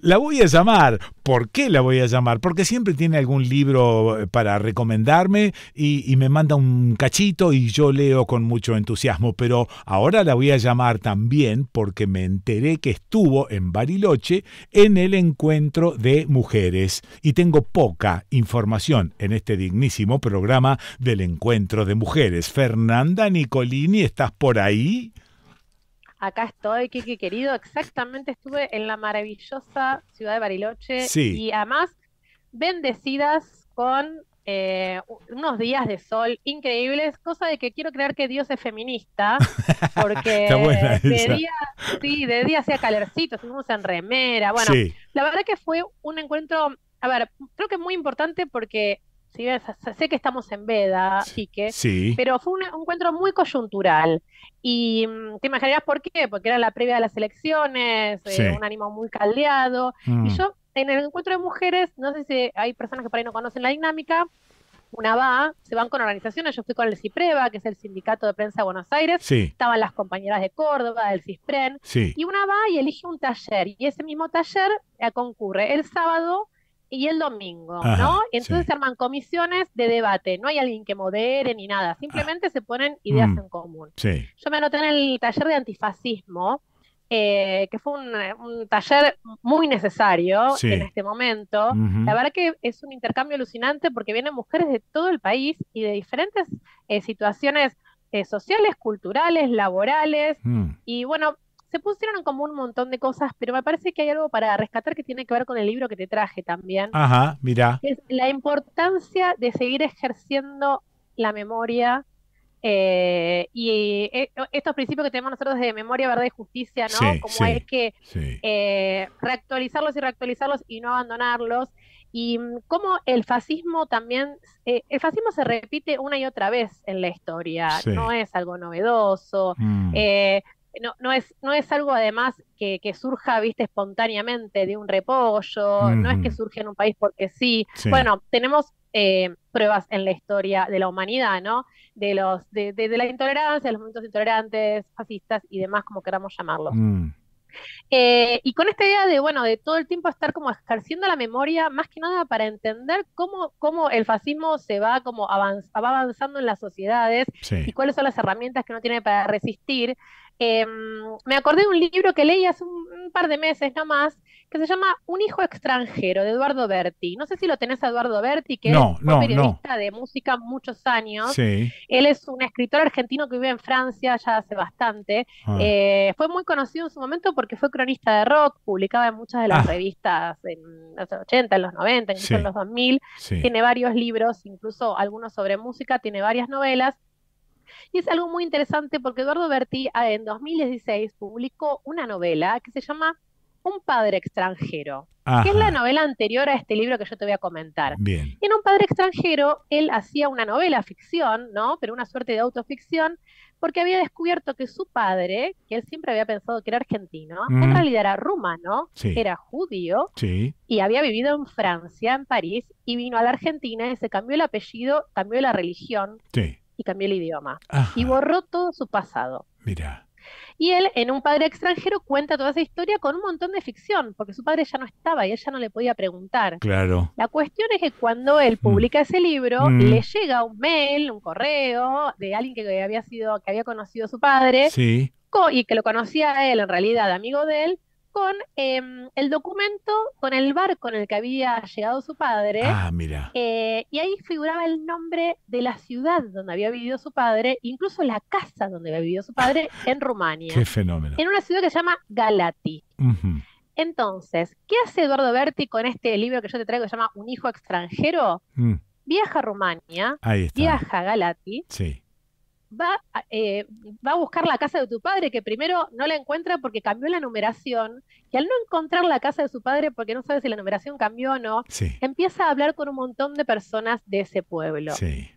La voy a llamar. ¿Por qué la voy a llamar? Porque siempre tiene algún libro para recomendarme y me manda un cachito y yo leo con mucho entusiasmo. Pero ahora la voy a llamar también porque me enteré que estuvo en Bariloche en el encuentro de mujeres. Y tengo poca información en este dignísimo programa del encuentro de mujeres. Fernanda Nicolini, ¿estás por ahí? Acá estoy, Kiki querido. Exactamente estuve en la maravillosa ciudad de Bariloche Sí. y además bendecidas con unos días de sol increíbles, cosa de que quiero creer que Dios es feminista, Está buena porque de esa. día, sí, de día hacía calorcito, estuvimos en remera. Bueno, Sí, la verdad que fue un encuentro, a ver, creo que muy importante porque si bien sé que estamos en veda, Quique, sí. pero fue un encuentro muy coyuntural. Y te imaginarás por qué, porque era la previa de las elecciones, Sí. un ánimo muy caldeado. Y Mm. yo, en el encuentro de mujeres, no sé si hay personas que por ahí no conocen la dinámica, una va, se van con organizaciones, yo fui con el CIPREVA, que es el Sindicato de Prensa de Buenos Aires, Sí, estaban las compañeras de Córdoba, del CISPREN, sí. y una va y elige un taller, y ese mismo taller concurre el sábado y el domingo, ¿no? Ajá, Entonces sí. se arman comisiones de debate, no hay alguien que modere ni nada, Ah, simplemente se ponen ideas mm, en común. sí, Yo me anoté en el taller de antifascismo, que fue un taller muy necesario en sí. este momento. La Ujú, verdad que es un intercambio alucinante porque vienen mujeres de todo el país y de diferentes situaciones sociales, culturales, laborales. mm. Y bueno, se pusieron en común un montón de cosas, pero me parece que hay algo para rescatar que tiene que ver con el libro que te traje también, Ajá, mira. que es la importancia de seguir ejerciendo la memoria estos principios que tenemos nosotros de memoria, verdad y justicia, ¿no? Sí, Como hay sí, que sí. reactualizarlos y reactualizarlos y no abandonarlos. Y cómo el fascismo también, el fascismo se repite una y otra vez en la historia, no Sí. es algo novedoso, Mm, eh, no es algo además que surja, viste, espontáneamente de un repollo, no es que ujú, surge en un país porque sí. sí. Bueno, tenemos pruebas en la historia de la humanidad, ¿no? De la intolerancia, de los movimientos intolerantes, fascistas y demás, como queramos llamarlos. Mm, Y con esta idea de, bueno, de todo el tiempo estar como ejerciendo la memoria, más que nada para entender cómo el fascismo se va como va avanzando en las sociedades y sí. cuáles son las herramientas que uno tiene para resistir. Eh, Me acordé de un libro que leí hace un par de meses nomás, que se llama Un hijo extranjero, de Eduardo Berti. No sé si lo tenés a Eduardo Berti, que él No, fue no, no. periodista de música muchos años. Sí. Él es un escritor argentino que vive en Francia ya hace bastante. Ah, Fue muy conocido en su momento porque fue cronista de rock, publicaba en muchas de las ah, revistas en los 80, en los 90, incluso en sí, los 2000. sí. Tiene varios libros, incluso algunos sobre música, tiene varias novelas. Y es algo muy interesante porque Eduardo Berti en 2016 publicó una novela que se llama Un padre extranjero, que es la Ajá. novela anterior a este libro que yo te voy a comentar. Bien. Y en Un padre extranjero, él hacía una novela ficción, ¿no? Pero una suerte de autoficción, porque había descubierto que su padre, que él siempre había pensado que era argentino, en Mm, realidad era rumano, sí, era judío sí, y había vivido en Francia, en París, y vino a la Argentina y se cambió el apellido, cambió la religión sí. y cambió el idioma. Y Ajá. borró todo su pasado. Mira. Y él, en Un padre extranjero, cuenta toda esa historia con un montón de ficción, porque su padre ya no estaba y él ya no le podía preguntar. Claro. La cuestión es que cuando él Mm, publica ese libro, le mm, llega un mail, un correo de alguien que había conocido a su padre sí. y que lo conocía a él, en realidad, amigo de él, con el documento, con el barco en el que había llegado su padre, Ah, mira. y ahí figuraba el nombre de la ciudad donde había vivido su padre, incluso la casa donde había vivido su padre, en Qué Rumania, fenómeno. en una ciudad que se llama Galati. Ujú, Entonces, ¿qué hace Eduardo Berti con este libro que yo te traigo que se llama Un hijo extranjero? mm, Viaja a Rumania, ahí está. viaja a Galati, Sí. va, va a buscar la casa de tu padre, que primero no la encuentra porque cambió la numeración, y al no encontrar la casa de su padre porque no sabe si la numeración cambió o no, Sí. empieza a hablar con un montón de personas de ese pueblo. Sí.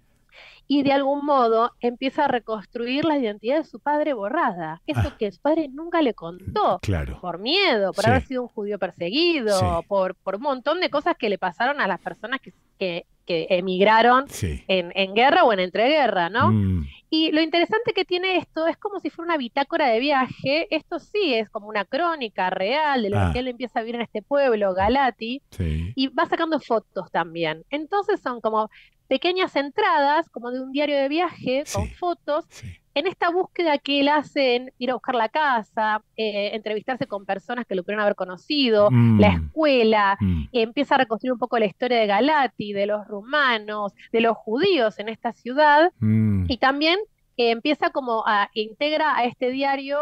Y de algún modo empieza a reconstruir la identidad de su padre borrada, eso Ah, que su padre nunca le contó, claro. por miedo, por haber Sí. sido un judío Sí. perseguido, por un montón de cosas que le pasaron a las personas que emigraron Sí. en guerra o en entreguerra, ¿no? Mm, Y lo interesante que tiene esto es como si fuera una bitácora de viaje. Esto sí es como una crónica real de lo que Ah, él empieza a vivir en este pueblo, Galati, sí, y va sacando fotos también. Entonces son como pequeñas entradas, como de un diario de viaje, con sí, fotos, sí. en esta búsqueda que él hace en ir a buscar la casa, entrevistarse con personas que lo pudieron haber conocido, la Mm, escuela, mm, empieza a reconstruir un poco la historia de Galati, de los rumanos, de los judíos en esta ciudad, mm. y también empieza como a integra a este diario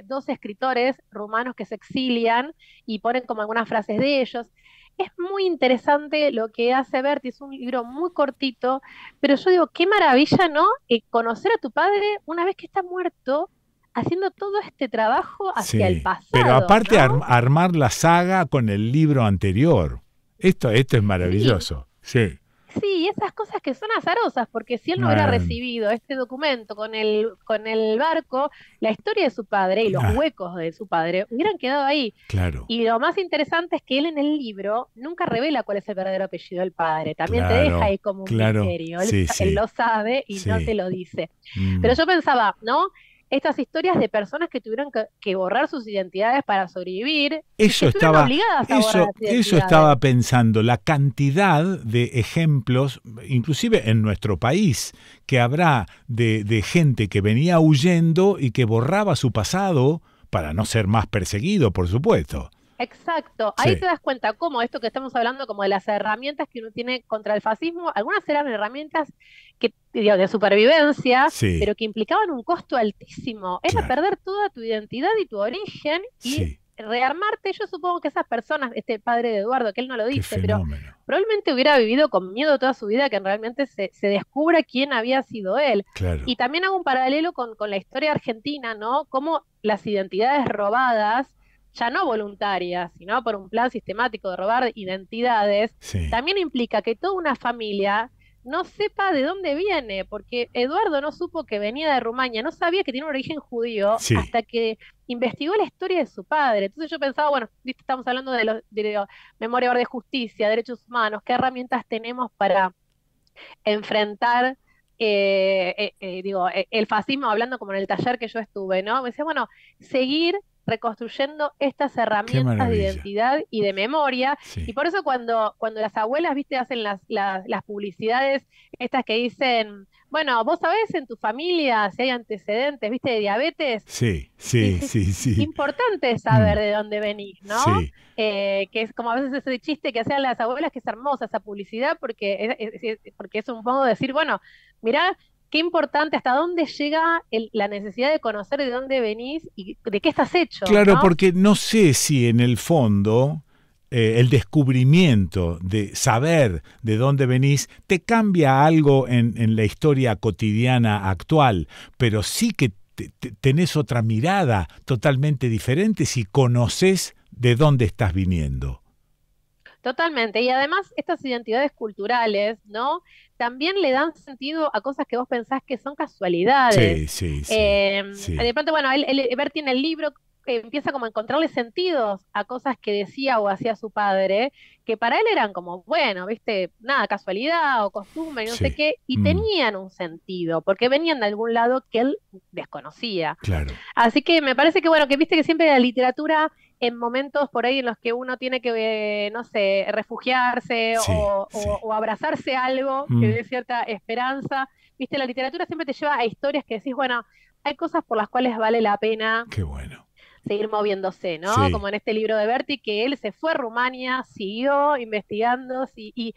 dos escritores rumanos que se exilian y ponen como algunas frases de ellos. Es muy interesante lo que hace Berti, es un libro muy cortito, pero yo digo, qué maravilla, ¿no? Conocer a tu padre una vez que está muerto, haciendo todo este trabajo hacia el Sí, pero pasado, aparte ¿no? armar la saga con el libro anterior. Esto es Sí, maravilloso. Sí, sí, esas cosas que son azarosas, porque si él no hubiera ah, recibido este documento con el barco, la historia de su padre y los ah, huecos de su padre hubieran quedado ahí. claro, Y lo más interesante es que él en el libro nunca revela cuál es el verdadero apellido del padre, también te deja claro, ahí como un claro. misterio, Sí, él sí, lo sabe y no te sí. lo dice. Pero Mm. yo pensaba, ¿no? Estas historias de personas que tuvieron que borrar sus identidades para sobrevivir y que Eso estuvieron estaba, obligadas a borrar eso, las eso identidades. estaba pensando, la cantidad de ejemplos, inclusive en nuestro país, que habrá de gente que venía huyendo y que borraba su pasado para no ser más perseguido, por supuesto. Exacto, ahí te Sí, das cuenta cómo esto que estamos hablando, como de las herramientas que uno tiene contra el fascismo, algunas eran herramientas que, digo, de supervivencia, sí, pero que implicaban un costo altísimo. Era claro, perder toda tu identidad y tu origen y sí, rearmarte. Yo supongo que esas personas, este padre de Eduardo, que él no lo qué dice, pero fenómeno, probablemente hubiera vivido con miedo toda su vida que realmente se descubra quién había sido él. Y claro, también hago un paralelo con la historia argentina, ¿no? Cómo las identidades robadas ya no voluntarias, sino por un plan sistemático de robar identidades, sí, también implica que toda una familia no sepa de dónde viene, porque Eduardo no supo que venía de Rumania, no sabía que tiene un origen judío sí, hasta que investigó la historia de su padre. Entonces yo pensaba, bueno, viste, estamos hablando de memoria de justicia, derechos humanos, qué herramientas tenemos para enfrentar el fascismo, hablando como en el taller que yo estuve, ¿no? Me decía, bueno, seguir reconstruyendo estas qué herramientas de maravilla, identidad y de memoria, y sí, por eso cuando las abuelas, viste, hacen las publicidades estas que dicen, bueno, vos sabés en tu familia si hay antecedentes, viste, de diabetes, sí, sí, dices, sí, qué sí, importante mm, saber de dónde venís, ¿no? sí. Que es como a veces ese chiste que hacían las abuelas, que es hermosa esa publicidad, porque es un modo de decir, bueno, mirá qué importante, hasta dónde llega la necesidad de conocer de dónde venís y de qué estás hecho, Claro, ¿no? porque no sé si en el fondo el descubrimiento de saber de dónde venís te cambia algo en la historia cotidiana actual, pero sí que tenés otra mirada totalmente diferente si conoces de dónde estás viniendo. Totalmente. Y además estas identidades culturales, ¿no? También le dan sentido a cosas que vos pensás que son Sí, casualidades. sí, sí, De sí, pronto, bueno, Berti en el libro empieza como a encontrarle sentidos a cosas que decía o hacía su padre, que para él eran como, bueno, viste, nada, casualidad o costumbre y no sé sí. qué, y Mm, tenían un sentido, porque venían de algún lado que él desconocía. claro. Así que me parece que, bueno, que viste que siempre la literatura en momentos por ahí en los que uno tiene que, no sé, refugiarse Sí, sí. o abrazarse a algo que Mm, dé cierta esperanza, viste, la literatura siempre te lleva a historias que decís, bueno, hay cosas por las cuales vale la pena qué bueno. seguir moviéndose, ¿no? Sí, Como en este libro de Berti, que él se fue a Rumania, siguió investigando, y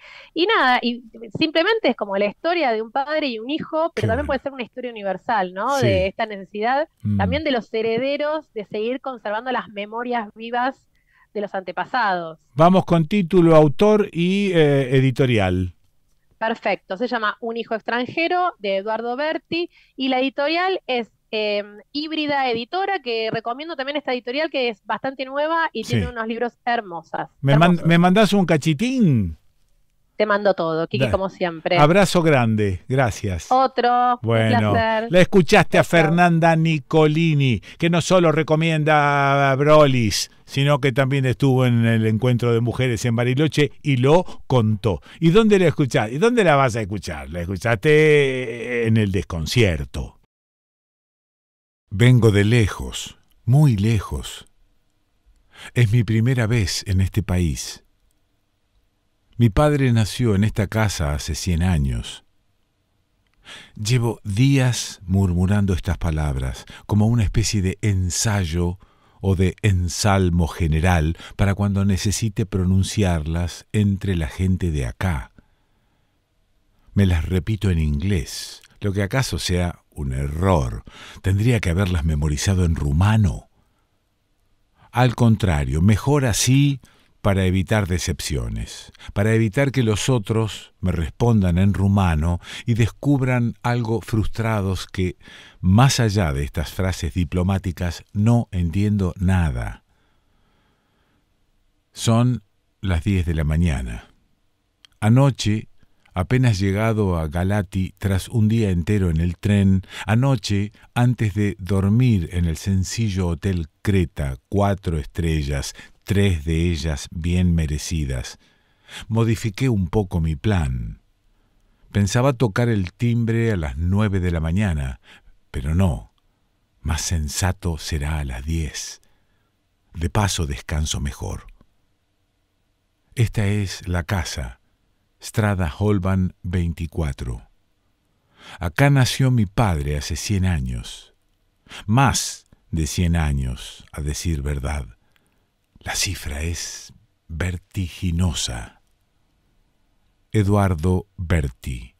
nada, y simplemente es como la historia de un padre y un hijo, pero qué también bueno. puede ser una historia universal, ¿no? De Sí. esta necesidad Mm. también de los herederos de seguir conservando las memorias vivas de los antepasados. Vamos con título, autor y editorial. Perfecto, se llama Un hijo extranjero de Eduardo Berti y la editorial es Híbrida Editora, que recomiendo también esta editorial que es bastante nueva y tiene Sí. unos libros ¿Me hermosos. mandás un cachitín? Te mando todo, Quique, como siempre. Abrazo grande, gracias. Otro, bueno, un placer. La escuchaste a Chao. Fernanda Nicolini, que no solo recomienda Brolis, sino que también estuvo en el encuentro de mujeres en Bariloche y lo contó. ¿Y dónde la escuchaste? ¿Y dónde la vas a escuchar? La escuchaste en el desconcierto. Vengo de lejos, muy lejos. Es mi primera vez en este país. Mi padre nació en esta casa hace 100 años. Llevo días murmurando estas palabras, como una especie de ensayo o de ensalmo general para cuando necesite pronunciarlas entre la gente de acá. Me las repito en inglés, lo que acaso sea un error. Tendría que haberlas memorizado en rumano. Al contrario, mejor así para evitar decepciones, para evitar que los otros me respondan en rumano y descubran algo frustrados que, más allá de estas frases diplomáticas, no entiendo nada. Son las 10 de la mañana. Anoche, apenas llegado a Galati tras un día entero en el tren, anoche, antes de dormir en el sencillo Hotel Creta, 4 estrellas, 3 de ellas bien merecidas, modifiqué un poco mi plan. Pensaba tocar el timbre a las 9 de la mañana, pero no, más sensato será a las 10. De paso descanso mejor. Esta es la casa, Strada Holban 24. Acá nació mi padre hace 100 años. Más de 100 años, a decir verdad. La cifra es vertiginosa. Eduardo Berti.